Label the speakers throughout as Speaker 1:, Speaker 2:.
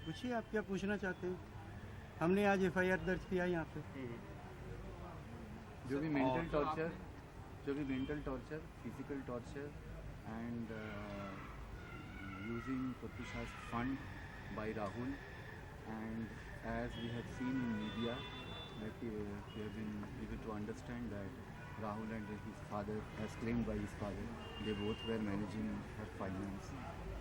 Speaker 1: पूछिए आप क्या पूछना चाहते हैं। हमने आज एफआईआर दर्ज किया यहाँ पे।
Speaker 2: जो भी mental torture, physical torture and using Pratyusha's fund by Rahul, and as we have seen in media that we have been able to understand that Rahul and his father, as claimed by his father, they both were managing her finance.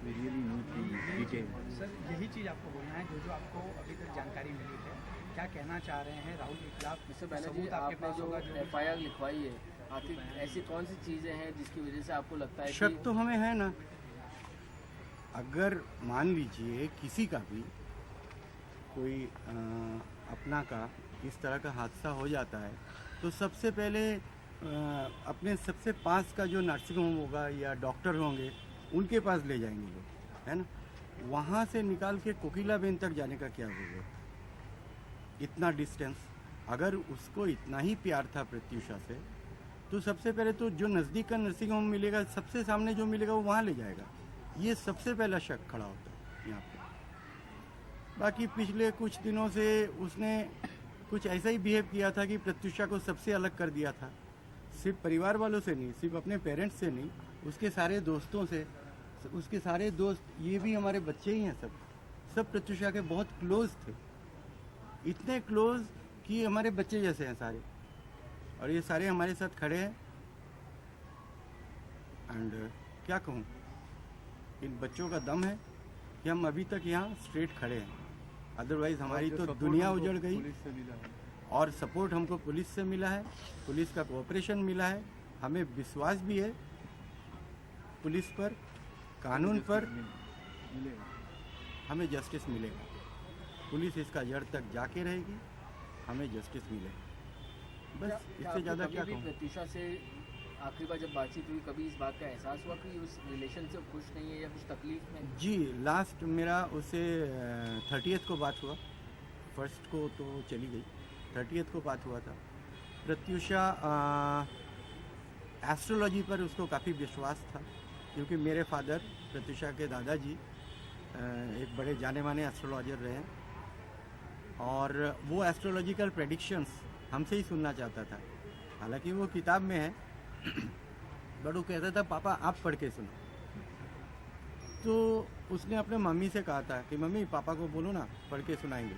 Speaker 2: We really need the detail.
Speaker 3: Sir यही चीज़ आपको बोलना है, जो आपको अभी तक जानकारी मिली है, क्या कहना चाह रहे हैं राहुल के खिलाफ?
Speaker 4: इससे पहले जी आपने जो एफआईआर लिखवाई है, आखिर ऐसी कौन सी चीज़ें हैं जिसकी वजह से आपको लगता है
Speaker 1: शक तो हमें है ना। अगर मान लीजिए किसी का भी कोई अपना का इस तरह का हादसा हो जाता है तो सबसे पहले अपने सबसे पास का जो नर्सिंग होम होगा या डॉक्टर होंगे उनके पास ले जाएंगे लोग, है ना। वहाँ से निकाल के कोकिलाबेन तक जाने का क्या जरूरत, इतना डिस्टेंस। अगर उसको इतना ही प्यार था प्रत्युषा से तो सबसे पहले तो जो नज़दीक का नर्सिंग होम मिलेगा, सबसे सामने जो मिलेगा वो वहाँ ले जाएगा। ये सबसे पहला शक खड़ा होता है यहाँ पे। बाकी पिछले कुछ दिनों से उसने कुछ ऐसा ही बिहेव किया था कि प्रत्युषा को सबसे अलग कर दिया था। सिर्फ परिवार वालों से नहीं, सिर्फ अपने पेरेंट्स से नहीं, उसके सारे दोस्तों से। उसके सारे दोस्त, ये भी हमारे बच्चे ही हैं, सब प्रत्युषा के बहुत क्लोज थे, इतने क्लोज कि हमारे बच्चे जैसे हैं सारे। और ये सारे हमारे साथ खड़े हैं। एंड क्या कहूँ, इन बच्चों का दम है कि हम अभी तक यहाँ स्ट्रेट खड़े हैं। अदरवाइज हमारी तो दुनिया उजड़ गई। और सपोर्ट हमको पुलिस से मिला है, पुलिस का कोऑपरेशन मिला है। हमें विश्वास भी है पुलिस पर, कानून पर। हमें जस्टिस मिलेगा। पुलिस इसका जड़ तक जाके रहेगी, हमें जस्टिस मिलेगा। बस इससे ज़्यादा क्या कहूँ।
Speaker 4: प्रत्युषा से आखिरी बार जब बातचीत हुई, कभी इस बात का एहसास हुआ कि उस रिलेशन से खुश नहीं है या कुछ तकलीफ में? जी,
Speaker 1: लास्ट मेरा उससे 30th को बात हुआ। फर्स्ट को तो चली गई, 30th को बात हुआ था। प्रत्युषा एस्ट्रोलॉजी पर उसको काफ़ी विश्वास था, क्योंकि मेरे फादर प्रत्युषा के दादाजी एक बड़े जाने माने एस्ट्रोलॉजर रहे हैं और वो एस्ट्रोलॉजिकल प्रेडिक्शंस हमसे ही सुनना चाहता था। हालांकि वो किताब में है बट वो कहता था पापा आप पढ़ के सुनो। तो उसने अपने मम्मी से कहा था कि मम्मी पापा को बोलो ना, पढ़ के सुनाएंगे।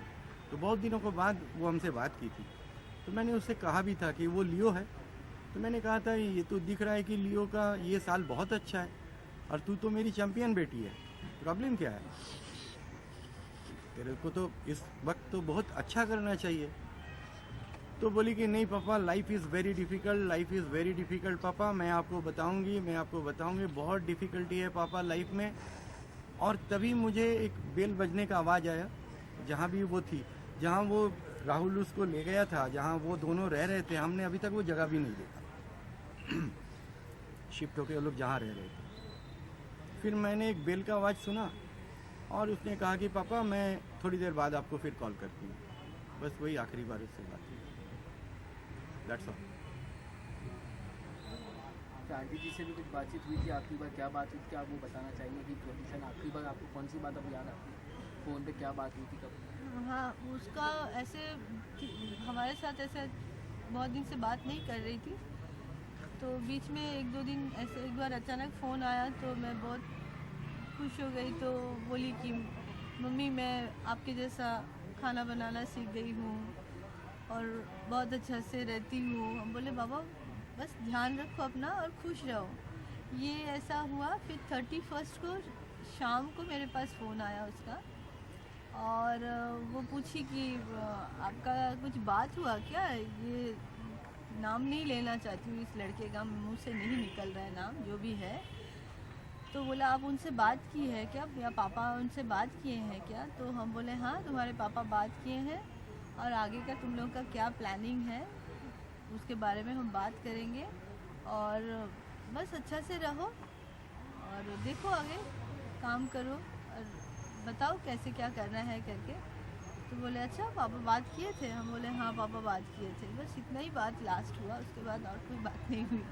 Speaker 1: तो बहुत दिनों के बाद वो हमसे बात की थी। तो मैंने उससे कहा भी था कि वो लियो है। तो मैंने कहा था ये तो दिख रहा है कि लियो का ये साल बहुत अच्छा है और तू तो मेरी चैंपियन बेटी है, प्रॉब्लम क्या है? तेरे को तो इस वक्त तो बहुत अच्छा करना चाहिए। तो बोली कि नहीं पापा, life is very difficult, life is very difficult पापा, मैं आपको बताऊंगी बहुत डिफ़िकल्टी है पापा लाइफ में। और तभी मुझे एक बेल बजने का आवाज़ आया, जहाँ भी वो थी, जहाँ वो राहुल उसको ले गया था, जहाँ वो दोनों रह रहे थे। हमने अभी तक वो जगह भी नहीं देखा, शिफ्ट होके वो लोग जहाँ रह रहे थे। फिर मैंने एक बेल का आवाज़ सुना और उसने कहा कि पापा मैं थोड़ी देर बाद आपको फिर कॉल करती हूँ। बस वही आखिरी बार उससे बात हुई। That's all.
Speaker 4: आंटी जी से भी कुछ बातचीत हुई थी आखिरी बार? क्या बात हुई थी, क्या आप वो बताना चाहिए कि प्रत्युषा आखिरी बार आपको कौन सी बात अब याद आती है? फ़ोन पे क्या बात हुई थी, कब?
Speaker 5: हाँ, उसका ऐसे हमारे साथ ऐसे बहुत दिन से बात नहीं कर रही थी। तो बीच में 1-2 दिन ऐसे एक बार अचानक फ़ोन आया तो मैं बहुत खुश हो गई। तो बोली कि मम्मी मैं आपके जैसा खाना बनाना सीख गई हूँ और बहुत अच्छा से रहती हूँ। हम बोले बाबा बस ध्यान रखो अपना और खुश रहो। ये ऐसा हुआ। फिर 31st को शाम को मेरे पास फ़ोन आया उसका और वो पूछी कि आपका कुछ बात हुआ क्या? ये नाम नहीं लेना चाहती हूँ, इस लड़के का मुंह से नहीं निकल रहा है नाम, जो भी है। तो बोला आप उनसे बात की है क्या, या पापा उनसे बात किए हैं क्या? तो हम बोले हाँ तुम्हारे पापा बात किए हैं और आगे का तुम लोगों का क्या प्लानिंग है उसके बारे में हम बात करेंगे। और बस अच्छा से रहो और देखो आगे काम करो और बताओ कैसे क्या करना है करके। तो बोले अच्छा पापा बात किए थे? हम बोले हाँ पापा बात किए थे। बस इतना ही बात लास्ट हुआ, उसके बाद और कोई बात नहीं हुई।